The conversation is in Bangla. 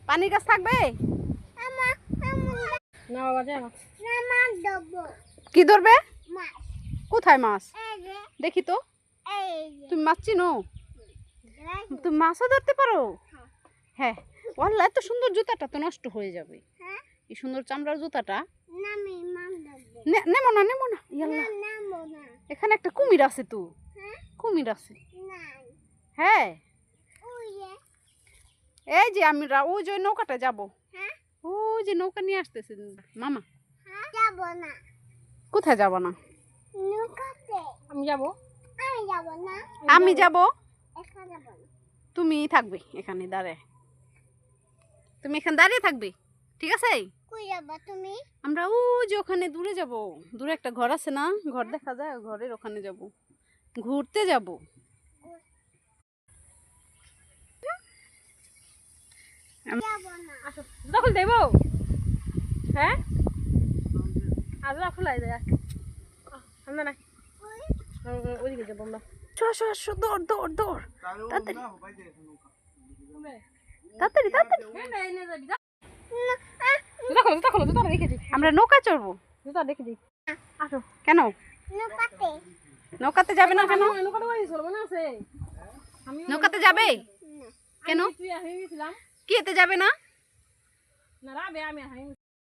পানির গাছ থাকবে না বাবা যাই কি ধরবে কোথায় মাছ দেখি তো তুমি মাছ চিনো তুমি মাছও ধরতে পারো হ্যাঁ ওয়াল্লাহ এত সুন্দর জুতাটা তো নষ্ট হয়ে যাবে এই সুন্দর চামড়ার জুতাটা নেমো না ইয়াল্লাহ এখানে একটা কুমির আছে তো কুমির আছে হ্যাঁ এই যে আমরা ওই যে নৌকাটা যাবো ওই যে নৌকা নিয়ে আসতেছে মামা কোথায় যাব না আমি যাবো আমি যাব তুমি থাকবে এখানে দাঁড়ায় তুমি এখানে দাঁড়িয়ে থাকবে ঠিক আছে আমরা ওই যে ওখানে দূরে যাব দূরে একটা ঘর আছে না ঘর দেখা যায় ঘরের ওখানে যাব ঘুরতে যাব জুতা খুলে দেবো হ্যাঁ আর জুতা খুলাই দেয় আমরা না ওইদিকে যাবো আমরা দৌড় দৌড় দৌড় তাড়াতাড়ি তাড়াতাড়ি তাড়াতাড়ি জুতা খোলো জুতা রেখে দিই আমরা নৌকা চড়বো জুতা রেখে দিই আসো কেন নৌকাতে যাবে না কেন নৌকাটা বাড়ি চলো মনে আছে নৌকাতে যাবে কেন তুই আমি গেছিলাম কি এতে যাবে না না রাবে আমি